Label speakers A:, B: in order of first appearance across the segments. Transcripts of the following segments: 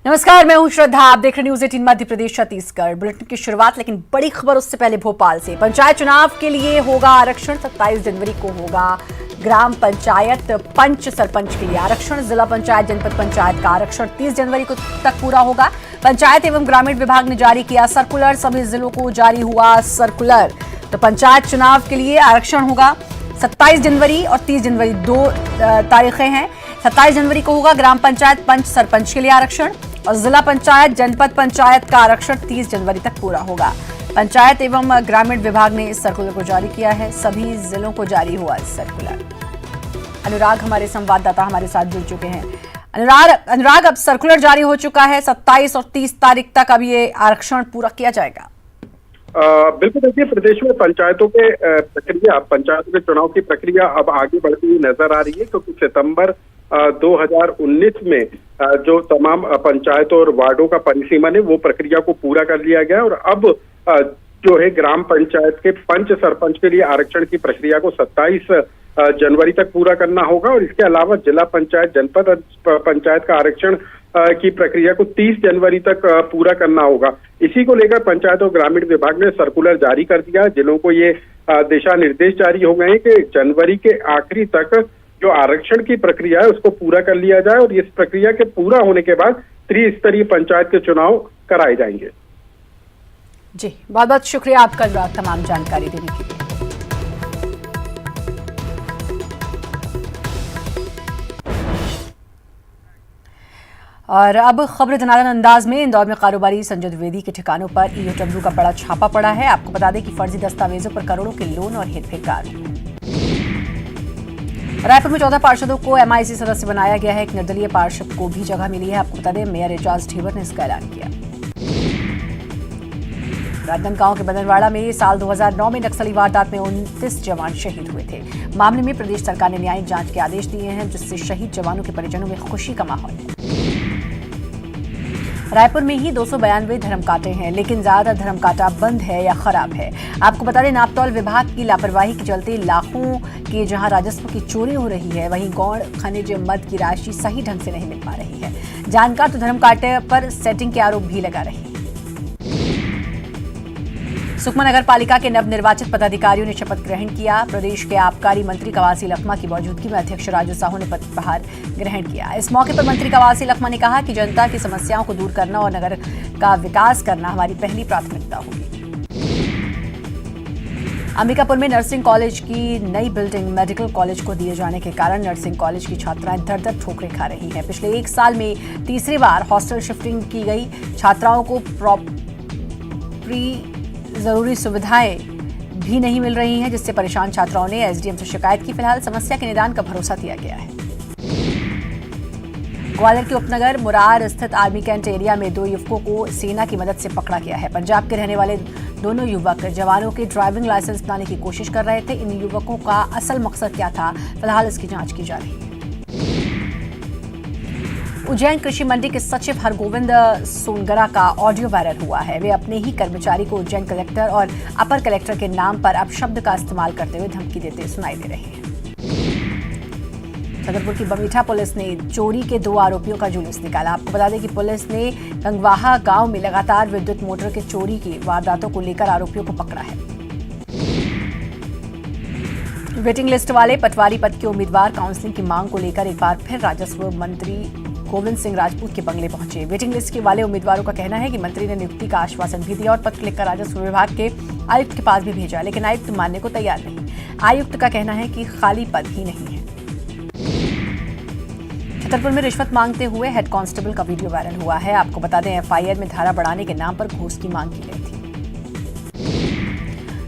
A: नमस्कार, मैं हूं श्रद्धा। आप देख रहे न्यूज 18 मध्य प्रदेश छत्तीसगढ़। बुलेटिन की शुरुआत लेकिन बड़ी खबर उससे पहले भोपाल से। पंचायत चुनाव के लिए होगा आरक्षण। 27 जनवरी को होगा ग्राम पंचायत पंच सरपंच के लिए आरक्षण। जिला पंचायत जनपद पंचायत का आरक्षण 30 जनवरी को तक पूरा होगा। पंचायत एवं ग्रामीण विभाग ने जारी किया सर्कुलर। सभी जिलों को जारी हुआ सर्कुलर। तो पंचायत चुनाव के लिए आरक्षण होगा 27 जनवरी और 30 जनवरी, 2 तारीखें हैं। 27 जनवरी को होगा ग्राम पंचायत पंच सरपंच के लिए आरक्षण और जिला पंचायत जनपद पंचायत का आरक्षण 30 जनवरी तक पूरा होगा। पंचायत एवं ग्रामीण विभाग ने इस सर्कुलर को जारी किया है। सभी जिलों को जारी हुआ इस सर्कुलर। अनुराग हमारे संवाददाता हमारे साथ जुड़ चुके हैं। अनुराग, अब सर्कुलर जारी हो चुका है। 27 और 30 तारीख तक अब ये आरक्षण पूरा किया जाएगा।
B: बिल्कुल, देखिए प्रदेश में पंचायतों के प्रक्रिया, पंचायतों के चुनाव की प्रक्रिया अब आगे बढ़ती हुई नजर आ रही है, क्योंकि सितंबर 2019 में जो तमाम पंचायतों और वार्डों का परिसीमन है वो प्रक्रिया को पूरा कर लिया गया और अब जो है ग्राम पंचायत के पंच सरपंच के लिए आरक्षण की प्रक्रिया को 27 जनवरी तक पूरा करना होगा और इसके अलावा जिला पंचायत जनपद पंचायत का आरक्षण की प्रक्रिया को 30 जनवरी तक पूरा करना होगा। इसी को लेकर पंचायत और ग्रामीण विभाग ने सर्कुलर जारी कर दिया। जिलों को ये दिशा निर्देश जारी हो गए हैं कि जनवरी के आखिरी तक जो आरक्षण की प्रक्रिया है उसको पूरा कर लिया जाए और इस प्रक्रिया के पूरा होने के बाद त्रिस्तरीय पंचायत के चुनाव कराए जाएंगे।
A: जी, बहुत बहुत शुक्रिया आपका तमाम जानकारी देने के लिए। और अब खबर धनाधन अंदाज में। इंदौर में कारोबारी संजय द्विवेदी के ठिकानों पर ईओडब्ल्यू का बड़ा छापा पड़ा है। आपको बता दें कि फर्जी दस्तावेजों पर करोड़ों के लोन और हेरफेर का आरोप है। रायपुर में 14 पार्षदों को एमआईसी सदस्य बनाया गया है। एक निर्दलीय पार्षद को भी जगह मिली है। आपको बता दें मेयर एजाज ढेबर ने इसका ऐलान किया। राजनांदगांव के बदनवाड़ा में साल 2009 में नक्सली वारदात में 29 जवान शहीद हुए थे। मामले में प्रदेश सरकार ने न्यायिक जांच के आदेश दिए हैं, जिससे शहीद जवानों के परिजनों में खुशी का माहौल है। रायपुर में ही 292 धर्मकांटे हैं, लेकिन ज्यादा धर्मकांटा बंद है या खराब है। आपको बता दें नापतौल विभाग की लापरवाही के चलते लाखों के जहां राजस्व की चोरी हो रही है, वहीं गौण खनिज मद की राशि सही ढंग से नहीं मिल पा रही है। जानकार तो धर्मकांटे पर सेटिंग के आरोप भी लगा रहे हैं। सुकमा नगर पालिका के नवनिर्वाचित पदाधिकारियों ने शपथ ग्रहण किया। प्रदेश के आबकारी मंत्री कवासी लखमा की मौजूदगी में अध्यक्ष राजू साहू ने पदभार ग्रहण किया। इस मौके पर मंत्री कवासी लखमा ने कहा कि जनता की समस्याओं को दूर करना और नगर का विकास करना हमारी पहली प्राथमिकता होगी। अंबिकापुर में नर्सिंग कॉलेज की नई बिल्डिंग मेडिकल कॉलेज को दिए जाने के कारण नर्सिंग कॉलेज की छात्राएं दर-दर ठोकरें खा रही हैं। पिछले 1 साल में तीसरी बार हॉस्टल शिफ्टिंग की गई। छात्राओं को जरूरी सुविधाएं भी नहीं मिल रही हैं, जिससे परेशान छात्राओं ने एसडीएम से शिकायत की। फिलहाल समस्या के निदान का भरोसा दिया गया है। ग्वालियर के उपनगर मुरार स्थित आर्मी कैंट एरिया में 2 युवकों को सेना की मदद से पकड़ा गया है। पंजाब के रहने वाले दोनों युवक जवानों के ड्राइविंग लाइसेंस बनाने की कोशिश कर रहे थे। इन युवकों का असल मकसद क्या था, फिलहाल इसकी जांच की जा रही है। उज्जैन कृषि मंडी के सचिव हरगोविंद सोनगरा का ऑडियो वायरल हुआ है। वे अपने ही कर्मचारी को उज्जैन कलेक्टर और अपर कलेक्टर के नाम पर अपशब्द का इस्तेमाल करते हुए धमकी देते सुनाई दे रहे हैं। छतरपुर की बमीठा पुलिस ने चोरी के 2 आरोपियों का जुलूस निकाला। आपको बता दें कि पुलिस ने गंगवाहा गांव में लगातार विद्युत मोटर के चोरी की वारदातों को लेकर आरोपियों को पकड़ा है। वेटिंग लिस्ट वाले पटवारी पद के उम्मीदवार काउंसलिंग की मांग को लेकर एक बार फिर राजस्व मंत्री गोविंद सिंह राजपूत के बंगले पहुंचे। वेटिंग लिस्ट के वाले उम्मीदवारों का कहना है कि मंत्री ने नियुक्ति का आश्वासन भी दिया और पत्र लिखकर राजस्व विभाग के आयुक्त के पास भी भेजा, लेकिन आयुक्त मानने को तैयार नहीं। आयुक्त का कहना है कि खाली पद ही नहीं है। छतरपुर में रिश्वत मांगते हुए हेड कांस्टेबल का वीडियो वायरल हुआ है। आपको बता दें एफआईआर में धारा बढ़ाने के नाम पर घूस की मांग की गई थी।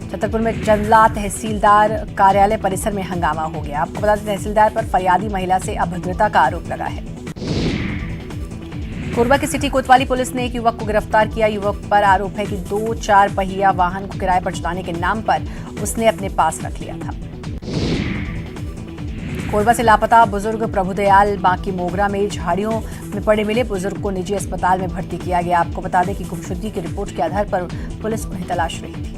A: छतरपुर में जंगला तहसीलदार कार्यालय परिसर में हंगामा हो गया। आपको बता दें तहसीलदार पर फरियादी महिला से अभद्रता का आरोप लगा है। कोरबा की सिटी कोतवाली पुलिस ने एक युवक को गिरफ्तार किया। युवक पर आरोप है कि 2 4 पहिया वाहन को किराए पर चलाने के नाम पर उसने अपने पास रख लिया था। कोरबा से लापता बुजुर्ग प्रभुदयाल बांकी मोगरा में झाड़ियों में पड़े मिले। बुजुर्ग को निजी अस्पताल में भर्ती किया गया। आपको बता दें कि गुमशुदगी की रिपोर्ट के आधार पर पुलिस उन्हें तलाश रही थी।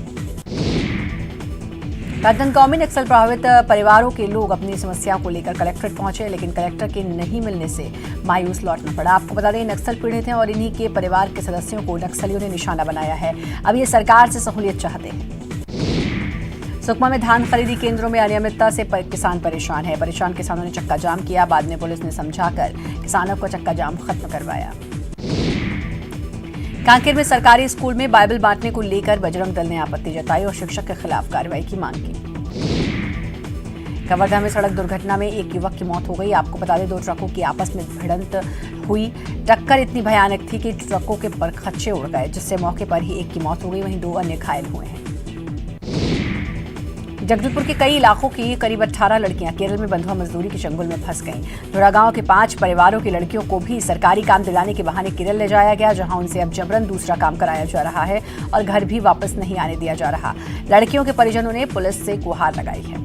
A: राजनांदगांव में नक्सल प्रभावित परिवारों के लोग अपनी समस्या को लेकर कलेक्ट्रेट पहुंचे, लेकिन कलेक्टर के नहीं मिलने से मायूस लौटना पड़ा। आपको बता दें, नक्सल पीड़ित हैं और इन्हीं के परिवार के सदस्यों को नक्सलियों ने निशाना बनाया है। अब ये सरकार से सहूलियत चाहते हैं। सुकमा में धान खरीदी केंद्रों में अनियमितता से किसान परेशान है। परेशान किसानों ने चक्का जाम किया, बाद में पुलिस ने समझाकर किसानों को चक्का जाम खत्म करवाया। कांकेर में सरकारी स्कूल में बाइबल बांटने को लेकर बजरंग दल ने आपत्ति जताई और शिक्षक के खिलाफ कार्रवाई की मांग की। कवर्धा में सड़क दुर्घटना में एक युवक की मौत हो गई। आपको बता दें, 2 ट्रकों की आपस में भिड़ंत हुई। टक्कर इतनी भयानक थी कि ट्रकों के परखच्चे उड़ गए, जिससे मौके पर ही एक की मौत हो गई, वहीं 2 अन्य घायल हुए हैं। जगदलपुर के कई इलाकों की करीब 18 लड़कियां केरल में बंधुआ मजदूरी के चंगुल में फंस गईं। जोड़ा गांव के 5 परिवारों की लड़कियों को भी सरकारी काम दिलाने के बहाने केरल ले जाया गया, जहां उनसे अब जबरन दूसरा काम कराया जा रहा है और घर भी वापस नहीं आने दिया जा रहा। लड़कियों के परिजनों ने पुलिस से गुहार लगाई है।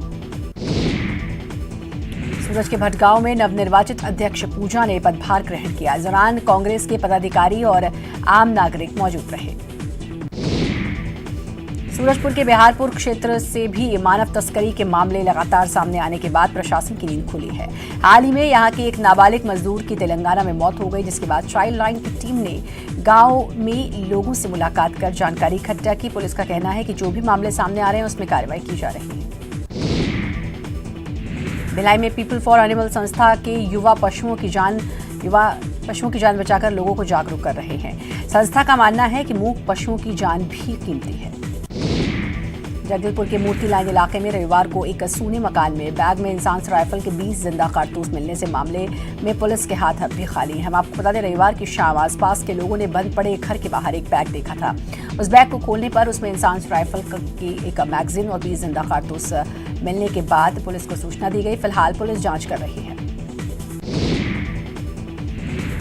A: सूरज के भटगांव में नवनिर्वाचित अध्यक्ष पूजा ने पदभार ग्रहण किया। इस दौरान कांग्रेस के पदाधिकारी और आम नागरिक मौजूद रहे। सूरजपुर के बिहारपुर क्षेत्र से भी मानव तस्करी के मामले लगातार सामने आने के बाद प्रशासन की नींद खुली है। हाल ही में यहां के एक नाबालिग मजदूर की तेलंगाना में मौत हो गई, जिसके बाद चाइल्ड लाइन की टीम ने गांव में लोगों से मुलाकात कर जानकारी इकट्ठा की। पुलिस का कहना है कि जो भी मामले सामने आ रहे हैं उसमें कार्रवाई की जा रही है। भिलाई में पीपल फॉर एनिमल संस्था के युवा पशुओं की जान बचाकर लोगों को जागरूक कर रहे हैं। संस्था का मानना है कि मूक पशुओं की जान भी कीमती है। जगदलपुर के मूर्ति लाइन इलाके में रविवार को एक सूने मकान में बैग में इंसास राइफल के 20 जिंदा कारतूस मिलने से मामले में पुलिस के हाथ अब भी खाली हैं। हम आपको बता दें, रविवार की शाम आसपास के लोगों ने बंद पड़े घर के बाहर एक बैग देखा था। उस बैग को खोलने पर उसमें इंसास राइफल की एक मैगजीन और 20 जिंदा कारतूस मिलने के बाद पुलिस को सूचना दी गई। फिलहाल पुलिस जांच कर रही है।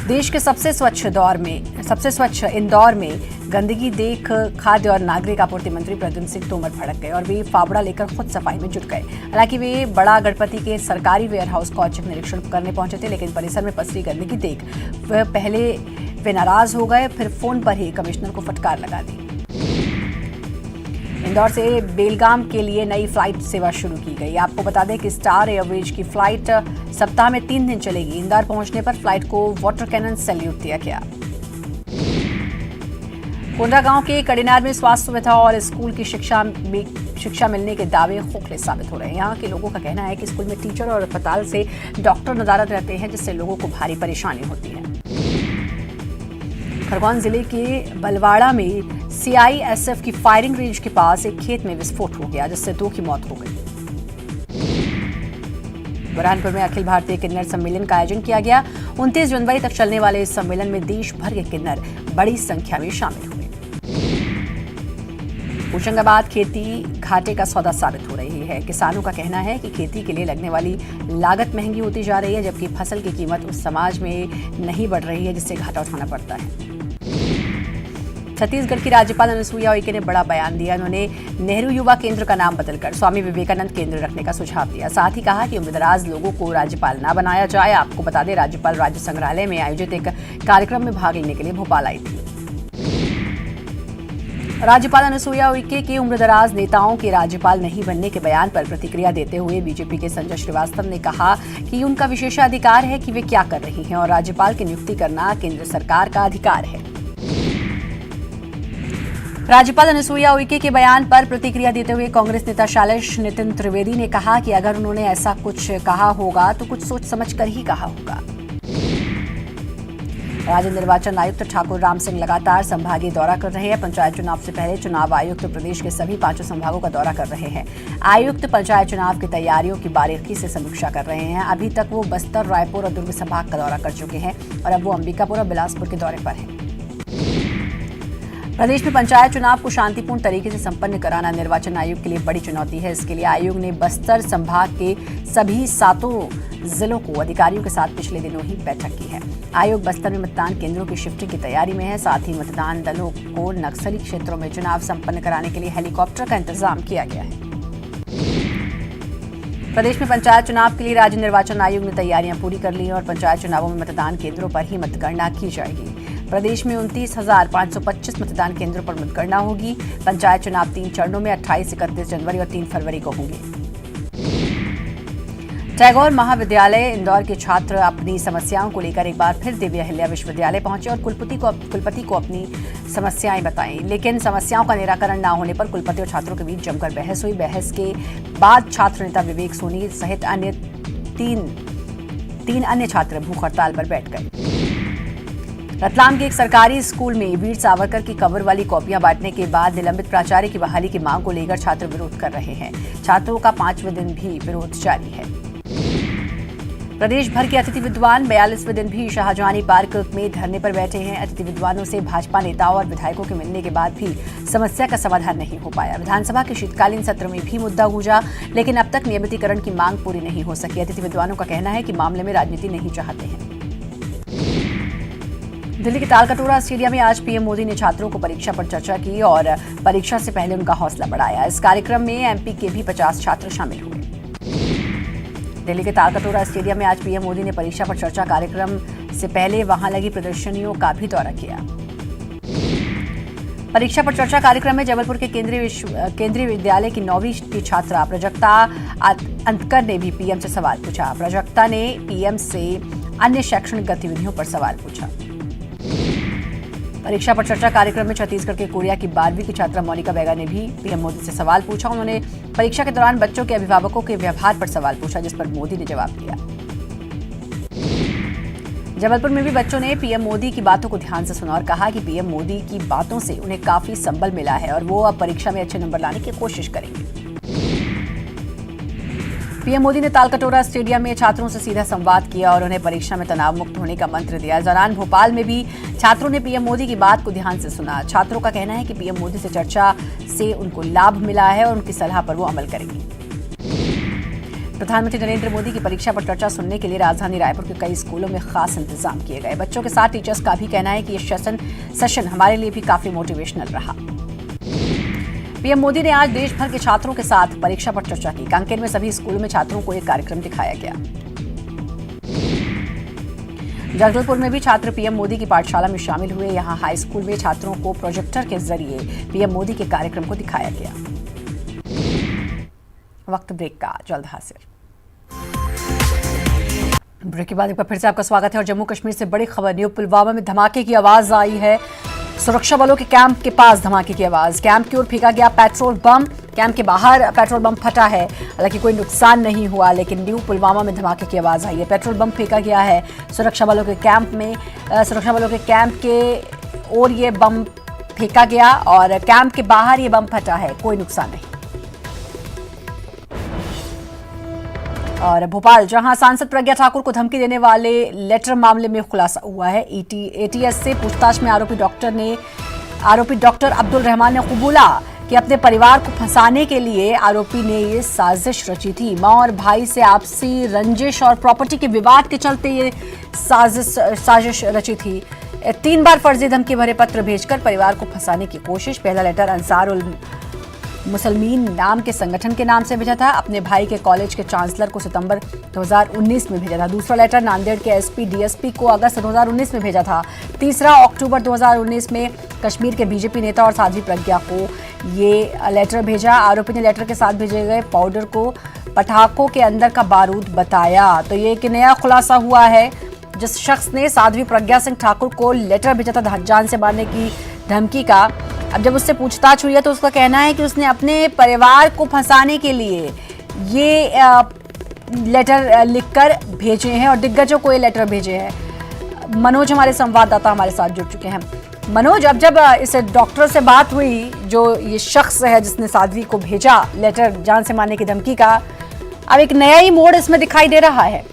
A: देश के सबसे स्वच्छ इंदौर में गंदगी देख खाद्य और नागरिक आपूर्ति मंत्री प्रद्युम्न सिंह तोमर भड़क गए और वे फावड़ा लेकर खुद सफाई में जुट गए। हालांकि वे बड़ा गणपति के सरकारी वेयर हाउस का औचक निरीक्षण करने पहुंचे थे, लेकिन परिसर में पसरी गंदगी देख वे नाराज हो गए, फिर फोन पर ही कमिश्नर को फटकार लगा दी। इंदौर से बेलगाम के लिए नई फ्लाइट सेवा शुरू की गई। आपको बता दें कि स्टार एयरवेज की फ्लाइट सप्ताह में 3 दिन चलेगी। इंदौर पहुंचने पर फ्लाइट को वाटर कैनन सैल्यूट दिया गया। कोंडा गांव के कड़ीनार में स्वास्थ्य सुविधा और स्कूल की शिक्षा मिलने के दावे खोखले साबित हो रहे हैं। यहाँ के लोगों का कहना है कि स्कूल में टीचर और अस्पताल से डॉक्टर नदारद रहते हैं, जिससे लोगों को भारी परेशानी होती है। खरगोन जिले के बलवाड़ा में सीआईएसएफ की फायरिंग रेंज के पास एक खेत में विस्फोट हो गया, जिससे 2 की मौत हो गई। बुरहानपुर में अखिल भारतीय किन्नर सम्मेलन का आयोजन किया गया। 29 जनवरी तक चलने वाले इस सम्मेलन में देश भर के किन्नर बड़ी संख्या में शामिल हुए। होशंगाबाद खेती घाटे का सौदा साबित हो रही है। किसानों का कहना है कि खेती के लिए लगने वाली लागत महंगी होती जा रही है, जबकि फसल की कीमत उस समाज में नहीं बढ़ रही है, जिससे घाटा उठाना पड़ता है। छत्तीसगढ़ की राज्यपाल अनुसुईया उइके ने बड़ा बयान दिया। उन्होंने नेहरू युवा केंद्र का नाम बदलकर स्वामी विवेकानंद केंद्र रखने का सुझाव दिया। साथ ही कहा कि उम्रदराज लोगों को राज्यपाल न बनाया जाए। आपको बता दें, राज्यपाल राज्य संग्रहालय में आयोजित एक कार्यक्रम में भाग लेने के लिए भोपाल आई थी। राज्यपाल अनुसुईया उइके के उम्रदराज नेताओं के राज्यपाल नहीं बनने के बयान पर प्रतिक्रिया देते हुए बीजेपी के संजय श्रीवास्तव ने कहा कि उनका विशेषाधिकार है कि वे क्या कर रही हैं और राज्यपाल की नियुक्ति करना केंद्र सरकार का अधिकार है। राज्यपाल अनुसुईया उइके के बयान पर प्रतिक्रिया देते हुए कांग्रेस नेता शैलेश नितिन त्रिवेदी ने कहा कि अगर उन्होंने ऐसा कुछ कहा होगा तो कुछ सोच समझ कर ही कहा होगा। राज्य निर्वाचन आयुक्त ठाकुर राम सिंह लगातार संभागीय दौरा कर रहे हैं। पंचायत चुनाव से पहले चुनाव आयुक्त प्रदेश के सभी 5 संभागों का दौरा कर रहे हैं। आयुक्त पंचायत चुनाव की तैयारियों की बारीकी से समीक्षा कर रहे हैं। अभी तक वो बस्तर, रायपुर और दुर्ग संभाग का दौरा कर चुके हैं और अब वो अंबिकापुर और बिलासपुर के दौरे पर हैं। प्रदेश में पंचायत चुनाव को शांतिपूर्ण तरीके से संपन्न कराना निर्वाचन आयोग के लिए बड़ी चुनौती है। इसके लिए आयोग ने बस्तर संभाग के सभी 7 जिलों को अधिकारियों के साथ पिछले दिनों ही बैठक की है। आयोग बस्तर में मतदान केंद्रों की शिफ्टिंग की तैयारी में है। साथ ही मतदान दलों को नक्सली क्षेत्रों में चुनाव संपन्न कराने के लिए हेलीकॉप्टर का इंतजाम किया गया है। प्रदेश में पंचायत चुनाव के लिए राज्य निर्वाचन आयोग ने तैयारियां पूरी कर ली हैं और पंचायत चुनावों में मतदान केंद्रों पर ही मतगणना की जाएगी। प्रदेश में 29,525 मतदान केंद्रों पर मतगणना होगी। पंचायत चुनाव 3 चरणों में 28, 31 जनवरी और 3 फरवरी को होंगे। टैगोर महाविद्यालय इंदौर के छात्र अपनी समस्याओं को लेकर एक बार फिर देवी अहिल्या विश्वविद्यालय पहुंचे और कुलपति को अपनी समस्याएं बताईं, लेकिन समस्याओं का निराकरण न होने पर कुलपति और छात्रों के बीच जमकर बहस हुई। बहस के बाद छात्र नेता विवेक सोनी सहित अन्य तीन अन्य छात्र भूख हड़ताल पर बैठ गए। रतलाम के एक सरकारी स्कूल में वीर सावरकर की कवर वाली कॉपियां बांटने के बाद निलंबित प्राचार्य की बहाली की मांग को लेकर छात्र विरोध कर रहे हैं। छात्रों का 5वें दिन भी विरोध जारी है। प्रदेश भर के अतिथि विद्वान 42वें दिन भी शाहजहानी पार्क में धरने पर बैठे हैं। अतिथि विद्वानों से भाजपा नेताओं और विधायकों के मिलने के बाद भी समस्या का समाधान नहीं हो पाया। विधानसभा के शीतकालीन सत्र में भी मुद्दा गूंजा, लेकिन अब तक नियमितीकरण की मांग पूरी नहीं हो सकी। अतिथि विद्वानों का कहना है कि मामले में राजनीति नहीं चाहते हैं। दिल्ली के तालकटोरा स्टेडियम में आज पीएम मोदी ने छात्रों को परीक्षा पर चर्चा की और परीक्षा से पहले उनका हौसला बढ़ाया। इस कार्यक्रम में एमपी के भी 50 छात्र शामिल हुए। दिल्ली के तालकटोरा स्टेडियम में आज पीएम मोदी ने परीक्षा पर चर्चा कार्यक्रम से पहले वहां लगी प्रदर्शनियों का भी दौरा किया। परीक्षा पर चर्चा कार्यक्रम में जबलपुर के केंद्रीय विद्यालय की 9वीं की छात्रा प्राजक्ता अंतकर ने भी पीएम से सवाल पूछा। प्राजक्ता ने पीएम से अन्य शैक्षणिक गतिविधियों पर सवाल पूछा। परीक्षा पर चर्चा कार्यक्रम में छत्तीसगढ़ के कोरिया की 12वीं की छात्रा मोनिका बैगा ने भी पीएम मोदी से सवाल पूछा। उन्होंने परीक्षा के दौरान बच्चों के अभिभावकों के व्यवहार पर सवाल पूछा, जिस पर मोदी ने जवाब दिया। जबलपुर में भी बच्चों ने पीएम मोदी की बातों को ध्यान से सुना और कहा कि पीएम मोदी की बातों से उन्हें काफी संबल मिला है और वो अब परीक्षा में अच्छे नंबर लाने की कोशिश करेंगे। पीएम मोदी ने तालकटोरा स्टेडियम में छात्रों से सीधा संवाद किया और उन्हें परीक्षा में तनाव मुक्त होने का मंत्र दिया। इस दौरान भोपाल में भी छात्रों ने पीएम मोदी की बात को ध्यान से सुना। छात्रों का कहना है कि पीएम मोदी से चर्चा से उनको लाभ मिला है और उनकी सलाह पर वो अमल करेंगे। प्रधानमंत्री नरेंद्र मोदी की परीक्षा पर चर्चा सुनने के लिए राजधानी रायपुर के कई स्कूलों में खास इंतजाम किए गए। बच्चों के साथ टीचर्स का भी कहना है कि ये सेशन हमारे लिए भी काफी मोटिवेशनल रहा। पीएम मोदी ने आज देश भर के छात्रों के साथ परीक्षा पर चर्चा की। कांकेर में सभी स्कूलों में छात्रों को एक कार्यक्रम दिखाया गया। जगदलपुर में भी छात्र पीएम मोदी की पाठशाला में शामिल हुए। यहां हाई स्कूल में छात्रों को प्रोजेक्टर के जरिए पीएम मोदी के कार्यक्रम को दिखाया गया। वक्त ब्रेक का, जल्द हाजिर। ब्रेक के बाद एक बार फिर से आपका स्वागत है और जम्मू कश्मीर से बड़ी खबर। न्यू पुलवामा में धमाके की आवाज आई है। सुरक्षा बलों के कैंप के पास धमाके की आवाज। कैंप की ओर फेंका गया पेट्रोल बम। कैंप के बाहर पेट्रोल बम फटा है। हालांकि कोई नुकसान नहीं हुआ, लेकिन न्यू पुलवामा में धमाके की आवाज आई है। पेट्रोल बम फेंका गया है सुरक्षा बलों के कैंप के ओर ये बम फेंका गया और कैंप के बाहर ये बम फटा है। कोई नुकसान नहीं। और भोपाल, जहां सांसद प्रज्ञा ठाकुर को धमकी देने वाले लेटर मामले में खुलासा हुआ है। एटीएस से पूछताछ में आरोपी डॉक्टर अब्दुल रहमान ने कबूला कि अपने परिवार को फंसाने के लिए आरोपी ने ये साजिश रची थी। मां और भाई से आपसी रंजिश और प्रॉपर्टी के विवाद के चलते ये साजिश रची थी। 3 बार फर्जी धमकी भरे पत्र भेजकर परिवार को फंसाने की कोशिश। पहला लेटर अंसार उल मुसलमीन नाम के संगठन के नाम से भेजा था। अपने भाई के कॉलेज के चांसलर को सितंबर 2019 में भेजा था। दूसरा लेटर नांदेड़ के एसपी डीएसपी को अगस्त 2019 में भेजा था। तीसरा अक्टूबर 2019 में कश्मीर के बीजेपी नेता और साध्वी प्रज्ञा को ये लेटर भेजा। आरोपी ने लेटर के साथ भेजे गए पाउडर को पटाखों के अंदर का बारूद बताया। तो ये एक नया खुलासा हुआ है। जिस शख्स ने साध्वी प्रज्ञा सिंह ठाकुर को लेटर भेजा था जान से मारने की धमकी का, अब जब उससे पूछताछ हुई है तो उसका कहना है कि उसने अपने परिवार को फंसाने के लिए ये लेटर लिखकर भेजे हैं और दिग्गजों को ये लेटर भेजे हैं। मनोज हमारे संवाददाता हमारे साथ जुड़ चुके हैं। मनोज, अब जब इस डॉक्टर से बात हुई, जो ये शख्स है जिसने साध्वी को भेजा लेटर जान से मारने की धमकी का, अब एक नया ही मोड़ इसमें दिखाई दे रहा है।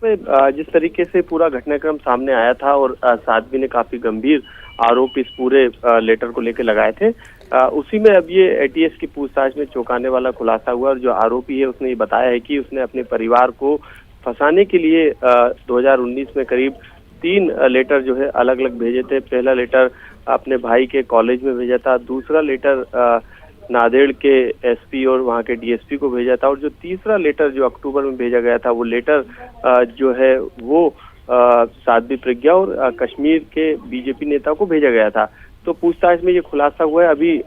C: जिस तरीके से पूरा घटनाक्रम सामने आया था और साध्वी ने काफी गंभीर आरोप इस पूरे लेटर को लेकर लगाए थे, उसी में अब ये एटीएस की पूछताछ में चौंकाने वाला खुलासा हुआ। और जो आरोपी है उसने ये बताया है कि उसने अपने परिवार को फंसाने के लिए 2019 में करीब 3 लेटर जो है अलग अलग भेजे थे। पहला लेटर अपने भाई के कॉलेज में भेजा था, दूसरा लेटर नांदेड़ के एसपी और वहाँ के डीएसपी को भेजा था, और जो तीसरा लेटर जो अक्टूबर में भेजा गया था वो लेटर जो है वो साध्वी प्रज्ञा और कश्मीर के बीजेपी नेता को भेजा गया था। तो पूछताछ में ये खुलासा हुआ है। अभी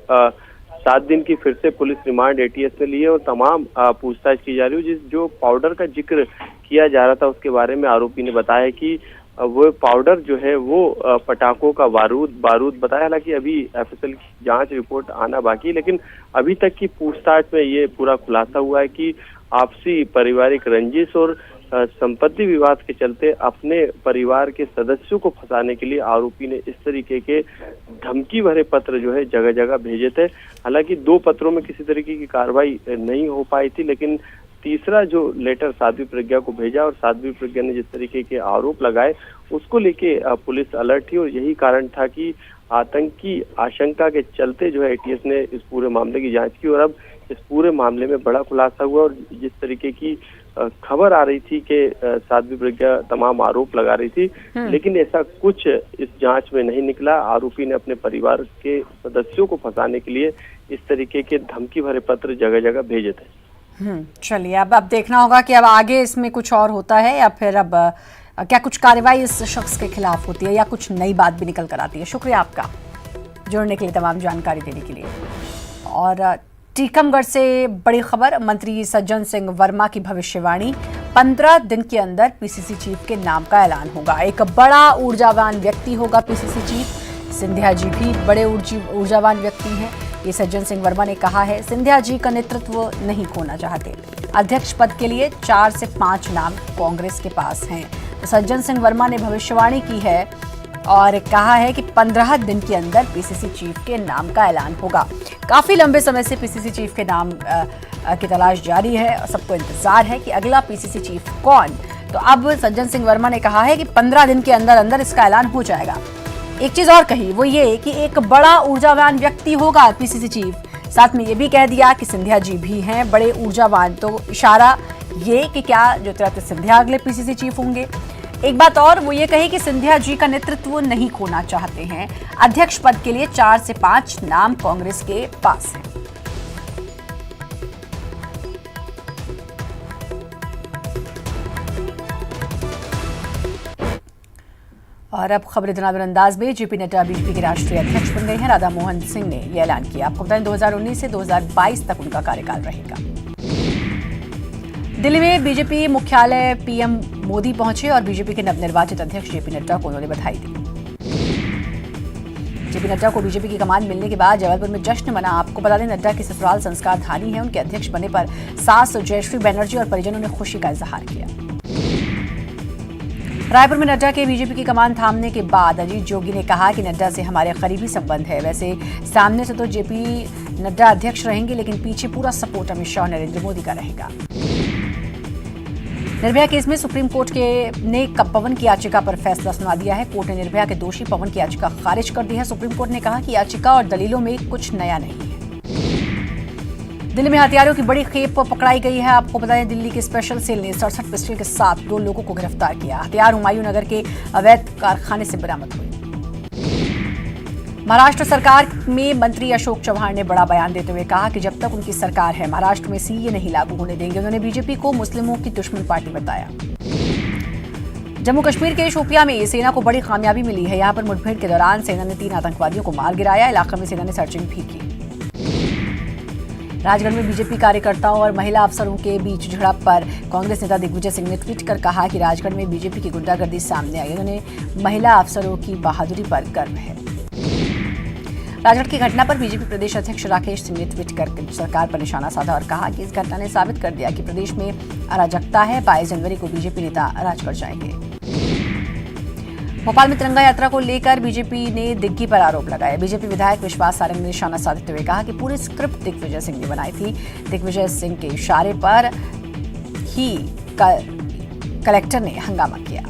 C: 7 दिन की फिर से पुलिस रिमांड एटीएस में ली है और तमाम पूछताछ की जा रही है। जो पाउडर का जिक्र किया जा रहा था उसके बारे में आरोपी ने बताया कि वो पाउडर जो है वो पटाखों का बारूद बताया। हालांकि अभी एफएसएल की जांच रिपोर्ट आना बाकी है, लेकिन अभी तक की पूछताछ में ये पूरा खुलासा हुआ है कि आपसी पारिवारिक रंजिश और संपत्ति विवाद के चलते अपने परिवार के सदस्यों को फंसाने के लिए आरोपी ने इस तरीके के धमकी भरे पत्र जो है जगह जगह भेजे थे। हालांकि 2 पत्रों में किसी तरीके की कार्रवाई नहीं हो पाई थी, लेकिन तीसरा जो लेटर साध्वी प्रज्ञा को भेजा और साध्वी प्रज्ञा ने जिस तरीके के आरोप लगाए उसको लेके पुलिस अलर्ट थी और यही कारण था कि आतंकी आशंका के चलते जो है एटीएस ने इस पूरे मामले की जांच की और अब इस पूरे मामले में बड़ा खुलासा हुआ। और जिस तरीके की खबर आ रही थी कि साध्वी प्रज्ञा तमाम आरोप लगा रही थी, लेकिन ऐसा कुछ इस जांच में नहीं निकला। आरोपी ने अपने परिवार के सदस्यों को फंसाने के लिए इस तरीके के धमकी भरे पत्र जगह जगह भेजे थे।
A: चलिए, अब देखना होगा कि अब आगे इसमें कुछ और होता है या फिर अब क्या कुछ कार्रवाई इस शख्स के खिलाफ होती है या कुछ नई बात भी निकल कर आती है। शुक्रिया आपका जुड़ने के लिए, तमाम जानकारी देने के लिए। और टीकमगढ़ से बड़ी खबर, मंत्री सज्जन सिंह वर्मा की भविष्यवाणी, 15 दिन के अंदर पीसीसी चीफ के नाम का ऐलान होगा। एक बड़ा ऊर्जावान व्यक्ति होगा पीसीसी चीफ। सिंधिया जी भी बड़े ऊर्जावान व्यक्ति हैं, ये सज्जन सिंह वर्मा ने कहा है। सिंधिया जी का नेतृत्व नहीं खोना चाहते। अध्यक्ष पद के लिए 4 से 5 नाम कांग्रेस के पास हैं। तो सज्जन सिंह वर्मा ने भविष्यवाणी की है और कहा है कि 15 दिन के अंदर पीसीसी चीफ के नाम का ऐलान होगा। काफी लंबे समय से पीसीसी चीफ के नाम की तलाश जारी है, सबको इंतजार है कि अगला पीसीसी चीफ कौन। तो अब सज्जन सिंह वर्मा ने कहा है कि 15 दिन के अंदर अंदर इसका ऐलान हो जाएगा। एक चीज और कही, वो ये कि एक बड़ा ऊर्जावान व्यक्ति होगा पीसीसी चीफ। साथ में ये भी कह दिया कि सिंधिया जी भी हैं बड़े ऊर्जावान। तो इशारा ये कि क्या ज्योतिरादित्य सिंधिया अगले पीसीसी चीफ होंगे। एक बात और, वो ये कही कि सिंधिया जी का नेतृत्व नहीं खोना चाहते हैं। अध्यक्ष पद के लिए 4 से 5 नाम कांग्रेस के पास हैं। और अब खबरें धनाधन अंदाज में, जेपी नड्डा बीजेपी के राष्ट्रीय अध्यक्ष बन गए हैं। राधा मोहन सिंह ने यह ऐलान किया। आपको बताएं 2019 से 2022 तक उनका कार्यकाल रहेगा। दिल्ली में बीजेपी मुख्यालय पीएम मोदी पहुंचे और बीजेपी के नवनिर्वाचित अध्यक्ष जेपी नड्डा को उन्होंने बधाई दी। जेपी नड्डा को बीजेपी की कमान मिलने के बाद जबलपुर में जश्न मना। आपको बता दें, नड्डा की ससुराल संस्कार धानी है। उनके अध्यक्ष बनने पर सास जयश्री बनर्जी और परिजनों ने खुशी का इजहार किया। रायपुर में नड्डा के बीजेपी की कमान थामने के बाद अजीत जोगी ने कहा कि नड्डा से हमारे करीबी संबंध है। वैसे सामने से तो जेपी नड्डा अध्यक्ष रहेंगे, लेकिन पीछे पूरा सपोर्ट अमित शाह और नरेंद्र मोदी का रहेगा। निर्भया केस में सुप्रीम कोर्ट ने पवन की याचिका पर फैसला सुना दिया है। कोर्ट ने निर्भया के दोषी पवन की याचिका खारिज कर दी है। सुप्रीम कोर्ट ने कहा कि याचिका और दलीलों में कुछ नया नहीं है। दिल्ली में हथियारों की बड़ी खेप पकड़ाई गई है। आपको बताएं, दिल्ली की स्पेशल सेल ने 67 पिस्टल के साथ 2 लोगों को गिरफ्तार किया। हथियार हुमायूं नगर के अवैध कारखाने से बरामद हुए। महाराष्ट्र सरकार में मंत्री अशोक चव्हाण ने बड़ा बयान देते हुए कहा कि जब तक उनकी सरकार है महाराष्ट्र में सीए नहीं लागू होने देंगे। उन्होंने बीजेपी को मुस्लिमों की दुश्मन पार्टी बताया। जम्मू कश्मीर के शोपियां में सेना को बड़ी कामयाबी मिली है। यहां पर मुठभेड़ के दौरान सेना ने 3 आतंकवादियों को मार गिराया। इलाके में सेना ने सर्चिंग भी की। राजगढ़ में बीजेपी कार्यकर्ताओं और महिला अफसरों के बीच झड़प पर कांग्रेस नेता दिग्विजय सिंह ने ट्वीट कर कहा कि राजगढ़ में बीजेपी की गुंडागर्दी सामने आई। उन्होंने महिला अफसरों की बहादुरी पर गर्व है। राजगढ़ की घटना पर बीजेपी प्रदेश अध्यक्ष राकेश सिंह ने ट्वीट कर सरकार पर निशाना साधा और कहा कि इस घटना ने साबित कर दिया कि प्रदेश में अराजकता है। 22 जनवरी को बीजेपी नेता राजगढ़ जाएंगे। भोपाल में तिरंगा यात्रा को लेकर बीजेपी ने दिग्गी पर आरोप लगाया। बीजेपी विधायक विश्वास सारंग ने निशाना साधते हुए कहा कि पूरी स्क्रिप्ट दिग्विजय सिंह ने बनाई थी। दिग्विजय सिंह के इशारे पर ही कलेक्टर ने हंगामा किया।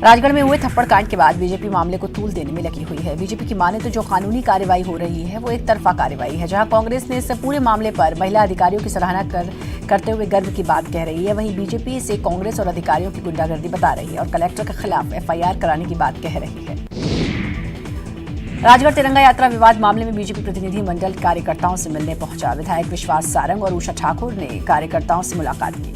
A: राजगढ़ में हुए थप्पड़ कांड के बाद बीजेपी मामले को तूल देने में लगी हुई है। बीजेपी की माने तो जो कानूनी कार्रवाई हो रही है वो एक तरफा कार्रवाई है। जहां कांग्रेस ने इस पूरे मामले पर महिला अधिकारियों की सराहना करते हुए गर्व की बात कह रही है, वहीं बीजेपी इसे कांग्रेस और अधिकारियों की गुंडागर्दी बता रही है और कलेक्टर के खिलाफ एफआईआर कराने की बात कह रही है। राजगढ़ तिरंगा यात्रा विवाद मामले में बीजेपी प्रतिनिधि मंडल कार्यकर्ताओं से मिलने पहुंचा। विधायक विश्वास सारंग और उषा ठाकुर ने कार्यकर्ताओं से मुलाकात की।